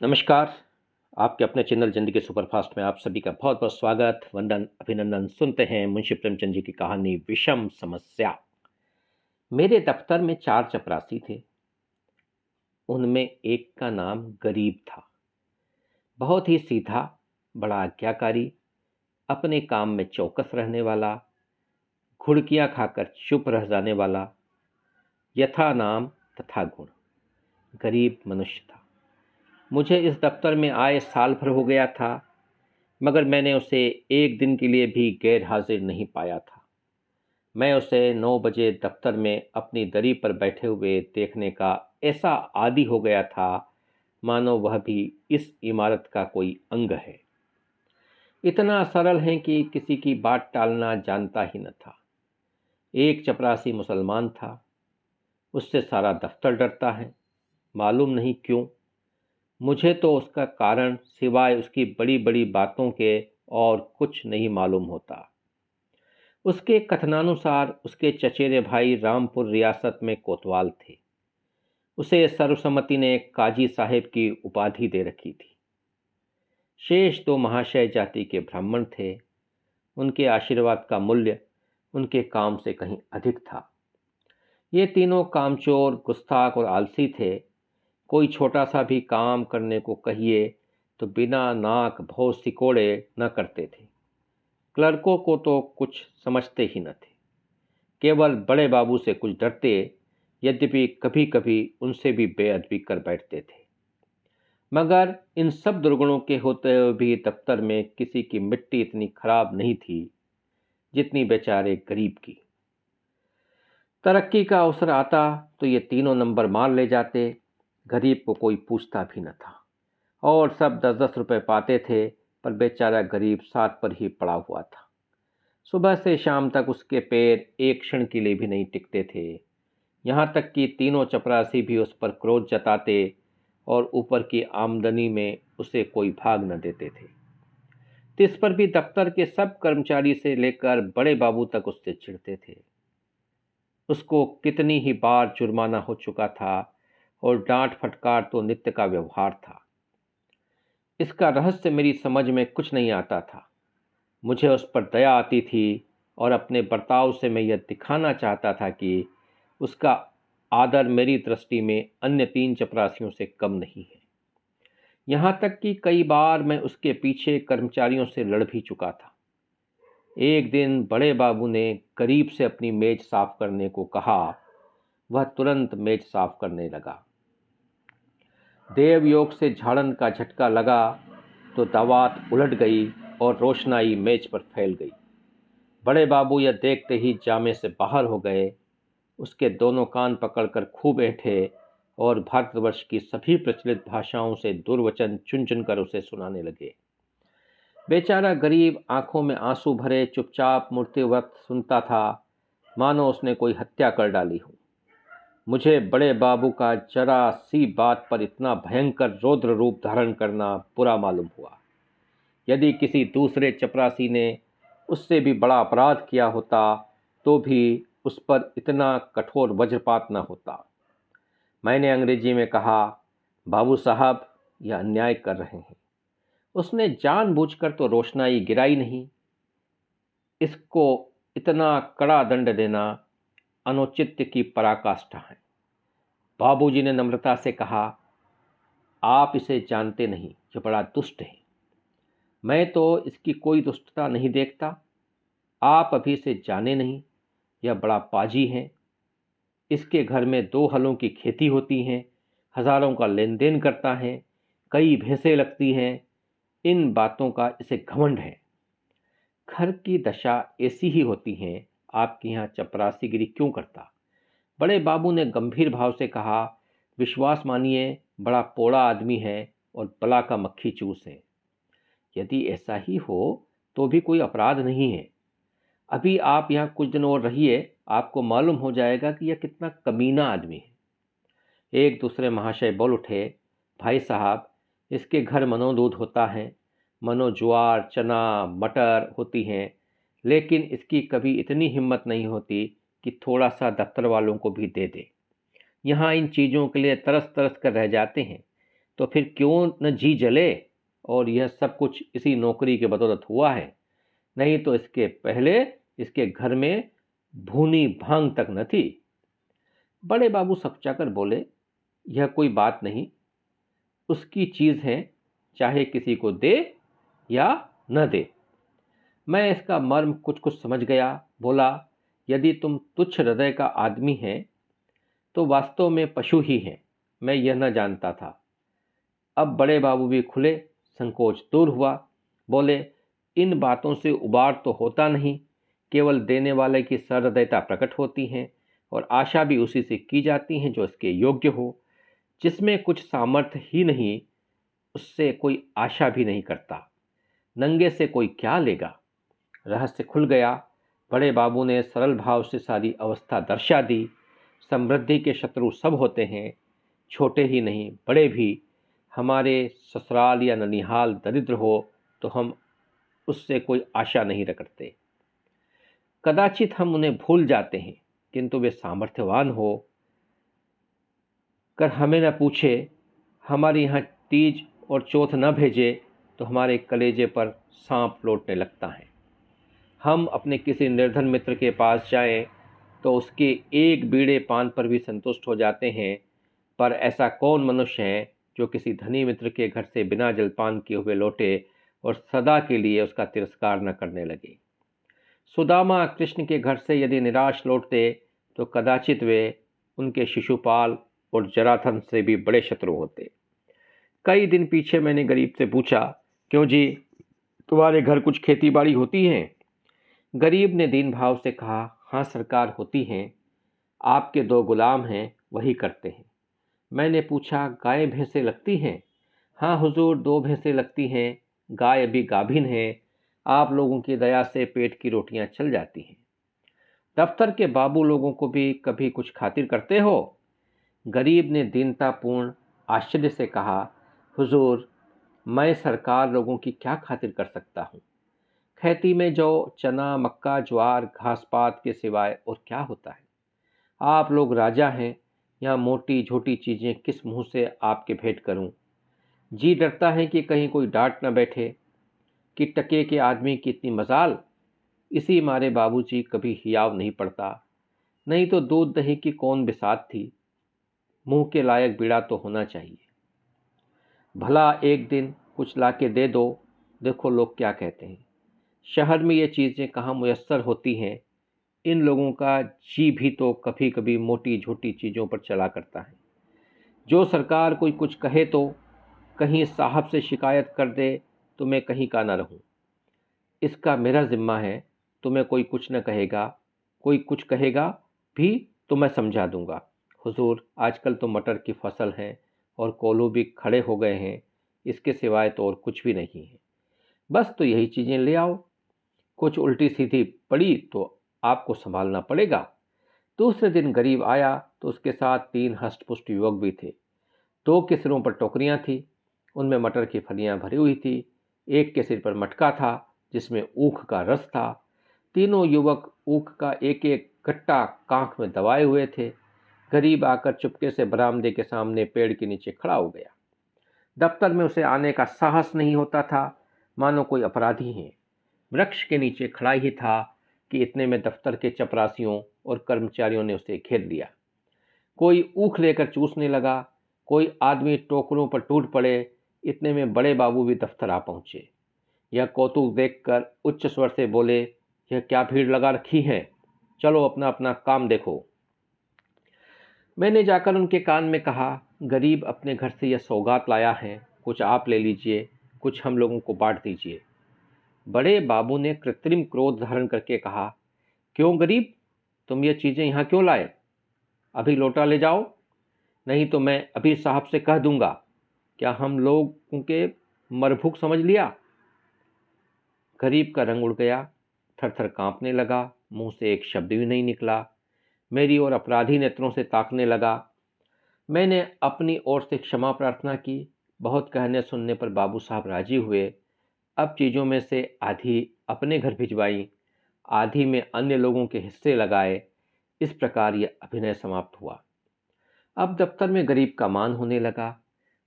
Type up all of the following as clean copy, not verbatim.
नमस्कार। आपके अपने चैनल ज़िंदगी सुपरफास्ट में आप सभी का बहुत बहुत स्वागत, वंदन, अभिनंदन। सुनते हैं मुंशी प्रेमचंद जी की कहानी विषम समस्या। मेरे दफ्तर में 4 चपरासी थे। उनमें एक का नाम गरीब था। बहुत ही सीधा, बड़ा आज्ञाकारी, अपने काम में चौकस रहने वाला, घुड़कियां खाकर चुप रह जाने वाला, यथा नाम तथा गुण, गरीब मनुष्य था। मुझे इस दफ्तर में आए साल भर हो गया था, मगर मैंने उसे एक दिन के लिए भी गैर हाजिर नहीं पाया था। मैं उसे 9 बजे दफ्तर में अपनी दरी पर बैठे हुए देखने का ऐसा आदी हो गया था, मानो वह भी इस इमारत का कोई अंग है। इतना सरल है कि किसी की बात टालना जानता ही न था। एक चपरासी मुसलमान था। उससे सारा दफ्तर डरता है, मालूम नहीं क्यों। मुझे तो उसका कारण सिवाय उसकी बड़ी बड़ी बातों के और कुछ नहीं मालूम होता। उसके कथनानुसार उसके चचेरे भाई रामपुर रियासत में कोतवाल थे। उसे सर्वसम्मति ने काजी साहेब की उपाधि दे रखी थी। शेष 2 महाशय जाति के ब्राह्मण थे। उनके आशीर्वाद का मूल्य उनके काम से कहीं अधिक था। ये तीनों कामचोर, गुस्ताख और आलसी थे। कोई छोटा सा भी काम करने को कहिए तो बिना नाक भौं सिकोड़े न करते थे। क्लर्कों को तो कुछ समझते ही न थे। केवल बड़े बाबू से कुछ डरते, यद्यपि कभी कभी उनसे भी बेअदबी कर बैठते थे। मगर इन सब दुर्गुणों के होते हुए भी दफ्तर में किसी की मिट्टी इतनी खराब नहीं थी जितनी बेचारे गरीब की। तरक्की का अवसर आता तो ये तीनों नंबर मार ले जाते। गरीब को कोई पूछता भी न था और सब 10-10 रुपए पाते थे, पर बेचारा गरीब साथ पर ही पड़ा हुआ था। सुबह से शाम तक उसके पैर एक क्षण के लिए भी नहीं टिकते थे। यहाँ तक कि तीनों चपरासी भी उस पर क्रोध जताते और ऊपर की आमदनी में उसे कोई भाग न देते थे। इस पर भी दफ्तर के सब कर्मचारी से लेकर बड़े बाबू तक उससे चिढ़ते थे। उसको कितनी ही बार जुर्माना हो चुका था और डांट फटकार तो नित्य का व्यवहार था। इसका रहस्य मेरी समझ में कुछ नहीं आता था। मुझे उस पर दया आती थी और अपने बर्ताव से मैं यह दिखाना चाहता था कि उसका आदर मेरी दृष्टि में अन्य 3 चपरासियों से कम नहीं है। यहाँ तक कि कई बार मैं उसके पीछे कर्मचारियों से लड़ भी चुका था। एक दिन बड़े बाबू ने गरीब से अपनी मेज साफ करने को कहा। वह तुरंत मेज साफ करने लगा। देवयोग से झाड़न का झटका लगा तो दवात उलट गई और रोशनाई मेज पर फैल गई। बड़े बाबू यह देखते ही जामे से बाहर हो गए। उसके दोनों कान पकड़कर खूब ऐंठे और भारतवर्ष की सभी प्रचलित भाषाओं से दुर्वचन चुन चुन कर उसे सुनाने लगे। बेचारा गरीब आंखों में आंसू भरे चुपचाप मूर्तिवत सुनता था, मानो उसने कोई हत्या कर डाली हो। मुझे बड़े बाबू का जरा सी बात पर इतना भयंकर रौद्र रूप धारण करना बुरा मालूम हुआ। यदि किसी दूसरे चपरासी ने उससे भी बड़ा अपराध किया होता तो भी उस पर इतना कठोर वज्रपात न होता। मैंने अंग्रेजी में कहा, बाबू साहब, यह अन्याय कर रहे हैं। उसने जानबूझकर तो रोशनाई गिराई नहीं। इसको इतना कड़ा दंड देना अनुचित्य की पराकाष्ठा है। बाबूजी ने नम्रता से कहा, आप इसे जानते नहीं, ये बड़ा दुष्ट है। मैं तो इसकी कोई दुष्टता नहीं देखता। आप अभी इसे जाने नहीं, यह बड़ा पाजी है। इसके घर में 2 हलों की खेती होती है, हजारों का लेन देन करता है, कई भैंसें लगती हैं। इन बातों का इसे घमंड है। घर की दशा ऐसी ही होती है, आपके यहाँ चपरासीगिरी क्यों करता? बड़े बाबू ने गंभीर भाव से कहा, विश्वास मानिए, बड़ा पोड़ा आदमी है और बला का मक्खी चूस है। यदि ऐसा ही हो तो भी कोई अपराध नहीं है। अभी आप यहाँ कुछ दिन और रहिए, आपको मालूम हो जाएगा कि यह कितना कमीना आदमी है। एक दूसरे महाशय बोल उठे, भाई साहब, इसके घर मनोदूध होता है, मनो ज्वार, चना, मटर होती हैं, लेकिन इसकी कभी इतनी हिम्मत नहीं होती कि थोड़ा सा दफ्तर वालों को भी दे दे। यहाँ इन चीज़ों के लिए तरस तरस कर रह जाते हैं। तो फिर क्यों न जी जले। और यह सब कुछ इसी नौकरी के बदौलत हुआ है, नहीं तो इसके पहले इसके घर में भूनी भांग तक न थी। बड़े बाबू सकचाकर बोले, यह कोई बात नहीं, उसकी चीज है, चाहे किसी को दे या न दे। मैं इसका मर्म कुछ कुछ समझ गया। बोला, यदि तुम तुच्छ हृदय का आदमी है तो वास्तव में पशु ही है। मैं यह न जानता था। अब बड़े बाबू भी खुले, संकोच दूर हुआ। बोले, इन बातों से उबार तो होता नहीं, केवल देने वाले की सहृदयता प्रकट होती है और आशा भी उसी से की जाती है जो इसके योग्य हो। जिसमें कुछ सामर्थ्य ही नहीं, उससे कोई आशा भी नहीं करता। नंगे से कोई क्या लेगा। रहस्य खुल गया। बड़े बाबू ने सरल भाव से सारी अवस्था दर्शा दी। समृद्धि के शत्रु सब होते हैं, छोटे ही नहीं बड़े भी। हमारे ससुराल या ननिहाल दरिद्र हो तो हम उससे कोई आशा नहीं रखते। कदाचित हम उन्हें भूल जाते हैं, किंतु वे सामर्थ्यवान हो कर हमें न पूछे, हमारे यहाँ तीज और चौथ न भेजे तो हमारे कलेजे पर सांप लौटने लगता है। हम अपने किसी निर्धन मित्र के पास जाएं तो उसके एक बीड़े पान पर भी संतुष्ट हो जाते हैं, पर ऐसा कौन मनुष्य है जो किसी धनी मित्र के घर से बिना जलपान किए हुए लौटे और सदा के लिए उसका तिरस्कार न करने लगे। सुदामा कृष्ण के घर से यदि निराश लौटते तो कदाचित वे उनके शिशुपाल और जरासंध से भी बड़े शत्रु होते। कई दिन पीछे मैंने गरीब से पूछा, क्यों जी, तुम्हारे घर कुछ खेती बाड़ी होती है? गरीब ने दीन भाव से कहा, हाँ सरकार होती हैं, आपके 2 गुलाम हैं, वही करते हैं। मैंने पूछा, गाय भैंसें लगती हैं? हाँ हुजूर, 2 भैंसें लगती हैं, गाय अभी गाभिन है। आप लोगों की दया से पेट की रोटियां चल जाती हैं। दफ्तर के बाबू लोगों को भी कभी कुछ खातिर करते हो? गरीब ने दीनतापूर्ण आश्चर्य से कहा, हुजूर, मैं सरकार लोगों की क्या खातिर कर सकता हूँ। खेती में जो चना मक्का ज्वार घास पात के सिवाय और क्या होता है। आप लोग राजा हैं, यहाँ मोटी छोटी चीज़ें किस मुंह से आपके भेंट करूं। जी डरता है कि कहीं कोई डांट न बैठे कि टके के आदमी की इतनी मजाल। इसी मारे बाबूजी कभी हियाव नहीं पड़ता, नहीं तो दूध दही की कौन बिसात थी। मुंह के लायक बीड़ा तो होना चाहिए। भला एक दिन कुछ लाके दे दो, देखो लोग क्या कहते हैं। शहर में ये चीज़ें कहाँ मुयस्सर होती हैं। इन लोगों का जी भी तो कभी कभी मोटी छोटी चीज़ों पर चला करता है। जो सरकार कोई कुछ कहे तो कहीं साहब से शिकायत कर दे तो मैं कहीं का ना रहूं। इसका मेरा जिम्मा है। तुम्हें कोई कुछ न कहेगा, कोई कुछ कहेगा भी तो मैं समझा दूंगा। हुजूर, आजकल तो मटर की फसल है और कोल्हू भी खड़े हो गए हैं, इसके सिवाय तो और कुछ भी नहीं है। बस तो यही चीज़ें ले आओ। कुछ उल्टी सीधी पड़ी तो आपको संभालना पड़ेगा। दूसरे दिन गरीब आया तो उसके साथ 3 हष्टपुष्ट युवक भी थे। 2 के सिरों पर टोकरियां थी, उनमें मटर की फलियां भरी हुई थी। एक के सिर पर मटका था जिसमें ऊख का रस था। तीनों युवक ऊख का एक एक गट्टा कांख में दबाए हुए थे। गरीब आकर चुपके से बरामदे के सामने पेड़ के नीचे खड़ा हो गया। दफ्तर में उसे आने का साहस नहीं होता था, मानो कोई अपराधी है। वृक्ष के नीचे खड़ा ही था कि इतने में दफ्तर के चपरासियों और कर्मचारियों ने उसे घेर लिया। कोई ऊख लेकर चूसने लगा, कोई आदमी टोकरों पर टूट पड़े। इतने में बड़े बाबू भी दफ्तर आ पहुंचे। यह कौतुक देखकर उच्च स्वर से बोले, यह क्या भीड़ लगा रखी है, चलो अपना अपना काम देखो। मैंने जाकर उनके कान में कहा, गरीब अपने घर से यह सौगात लाया है, कुछ आप ले लीजिए, कुछ हम लोगों को बांट दीजिए। बड़े बाबू ने कृत्रिम क्रोध धारण करके कहा, क्यों गरीब, तुम ये चीज़ें यहाँ क्यों लाए? अभी लौटा ले जाओ, नहीं तो मैं अभी साहब से कह दूंगा। क्या हम लोग उनके मरभूख समझ लिया? गरीब का रंग उड़ गया, थर थर कांपने लगा, मुंह से एक शब्द भी नहीं निकला। मेरी ओर अपराधी नेत्रों से ताकने लगा। मैंने अपनी ओर से क्षमा प्रार्थना की। बहुत कहने सुनने पर बाबू साहब राजी हुए। अब चीज़ों में से आधी अपने घर भिजवाई, आधी में अन्य लोगों के हिस्से लगाए। इस प्रकार यह अभिनय समाप्त हुआ। अब दफ्तर में गरीब का मान होने लगा।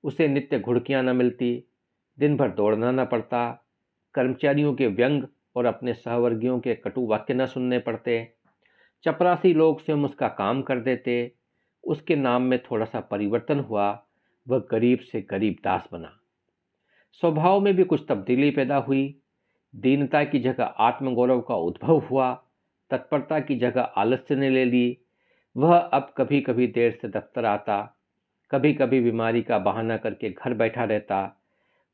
उसे नित्य घुड़कियाँ न मिलती, दिन भर दौड़ना न पड़ता, कर्मचारियों के व्यंग और अपने सहवर्गियों के कटु वाक्य न सुनने पड़ते, चपरासी लोग स्वयं उसका काम कर देते। उसके नाम में थोड़ा सा परिवर्तन हुआ, वह गरीब से गरीब दास बना। स्वभाव में भी कुछ तब्दीली पैदा हुई। दीनता की जगह आत्मगौरव का उद्भव हुआ, तत्परता की जगह आलस्य ने ले ली। वह अब कभी कभी देर से दफ्तर आता, कभी कभी बीमारी का बहाना करके घर बैठा रहता।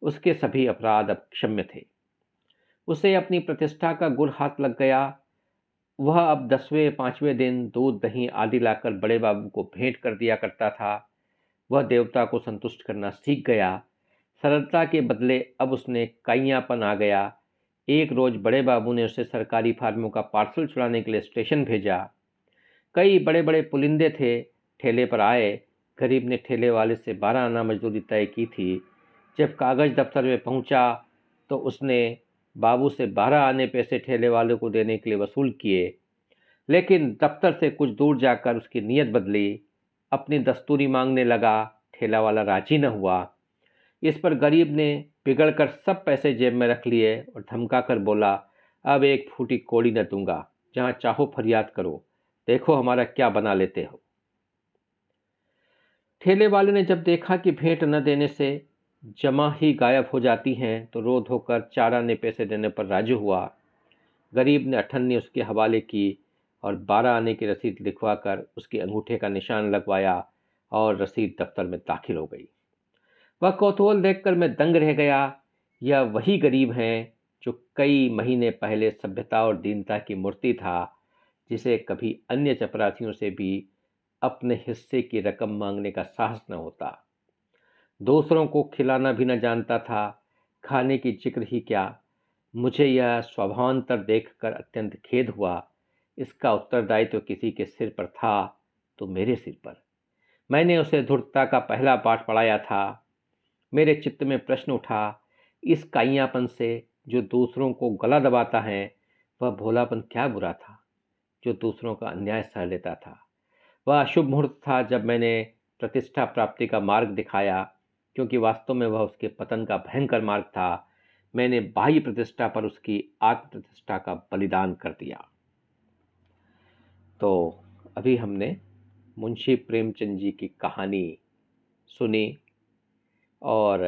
उसके सभी अपराध अब क्षम्य थे। उसे अपनी प्रतिष्ठा का गुर हाथ लग गया। वह अब 10वें 5वें दिन दूध दही आदि लाकर बड़े बाबू को भेंट कर दिया करता था। वह देवता को संतुष्ट करना सीख गया। सरलता के बदले अब उसने काइयापन आ गया। एक रोज बड़े बाबू ने उसे सरकारी फार्मों का पार्सल छुड़ाने के लिए स्टेशन भेजा। कई बड़े बड़े पुलिंदे थे, ठेले पर आए। गरीब ने ठेले वाले से 12 आना मजदूरी तय की थी। जब कागज दफ्तर में पहुंचा तो उसने बाबू से 12 आने पैसे ठेले वाले को देने के लिए वसूल किए, लेकिन दफ्तर से कुछ दूर जाकर उसकी नीयत बदली, अपनी दस्तूरी मांगने लगा। ठेला वाला राजी न हुआ। इस पर गरीब ने बिगड़कर सब पैसे जेब में रख लिए और धमका कर बोला, अब एक फूटी कौड़ी न दूंगा, जहां चाहो फरियाद करो, देखो हमारा क्या बना लेते हो। ठेले वाले ने जब देखा कि भेंट न देने से जमा ही गायब हो जाती हैं, तो रो धोकर 4 आने पैसे देने पर राजी हुआ। गरीब ने अठन्नी उसके हवाले की और 12 आने की रसीद लिखवा कर उसके अंगूठे का निशान लगवाया और रसीद दफ्तर में दाखिल हो गई। वह कौतूहल देखकर मैं दंग रह गया। यह वही गरीब हैं जो कई महीने पहले सभ्यता और दीनता की मूर्ति था, जिसे कभी अन्य चपरासियों से भी अपने हिस्से की रकम मांगने का साहस न होता। दूसरों को खिलाना भी न जानता था, खाने की जिक्र ही क्या। मुझे यह स्वभावांतर देखकर अत्यंत खेद हुआ। इसका उत्तरदायित्व तो किसी के सिर पर था तो मेरे सिर पर। मैंने उसे धूर्तता का पहला पाठ पढ़ाया था। मेरे चित्त में प्रश्न उठा, इस काइयापन से जो दूसरों को गला दबाता है, वह भोलापन क्या बुरा था जो दूसरों का अन्याय सह लेता था। वह अशुभ मुहूर्त था जब मैंने प्रतिष्ठा प्राप्ति का मार्ग दिखाया, क्योंकि वास्तव में वह उसके पतन का भयंकर मार्ग था। मैंने बाह्य प्रतिष्ठा पर उसकी आत्म प्रतिष्ठा का बलिदान कर दिया। तो अभी हमने मुंशी प्रेमचंद जी की कहानी सुनी, और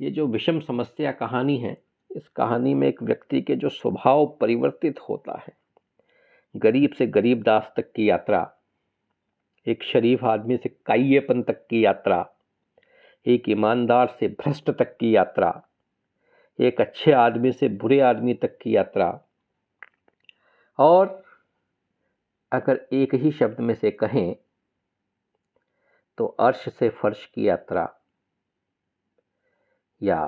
ये जो विषम समस्या कहानी है, इस कहानी में एक व्यक्ति के जो स्वभाव परिवर्तित होता है, गरीब से गरीब दास तक की यात्रा, एक शरीफ आदमी से काइयेपन तक की यात्रा, एक ईमानदार से भ्रष्ट तक की यात्रा, एक अच्छे आदमी से बुरे आदमी तक की यात्रा, और अगर एक ही शब्द में से कहें तो अर्श से फर्श की यात्रा, या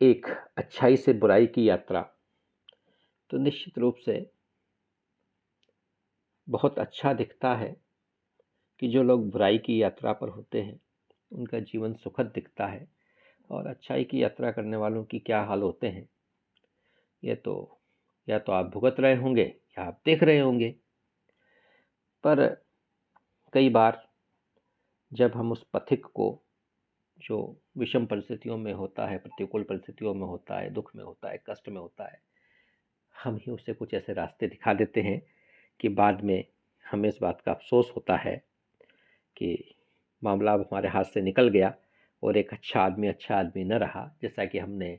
एक अच्छाई से बुराई की यात्रा, तो निश्चित रूप से बहुत अच्छा दिखता है कि जो लोग बुराई की यात्रा पर होते हैं उनका जीवन सुखद दिखता है, और अच्छाई की यात्रा करने वालों की क्या हाल होते हैं ये तो या तो आप भुगत रहे होंगे या आप देख रहे होंगे। पर कई बार जब हम उस पथिक को, जो विषम परिस्थितियों में होता है, प्रतिकूल परिस्थितियों में होता है, दुख में होता है, कष्ट में होता है, हम ही उसे कुछ ऐसे रास्ते दिखा देते हैं कि बाद में हमें इस बात का अफसोस होता है कि मामला अब हमारे हाथ से निकल गया और एक अच्छा आदमी न रहा, जैसा कि हमने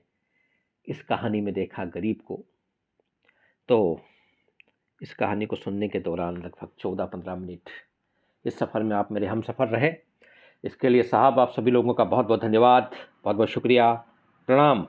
इस कहानी में देखा गरीब को। तो इस कहानी को सुनने के दौरान लगभग 14-15 मिनट इस सफ़र में आप मेरे हम सफ़र रहे। इसके लिए साहब आप सभी लोगों का बहुत बहुत धन्यवाद, बहुत बहुत शुक्रिया, प्रणाम।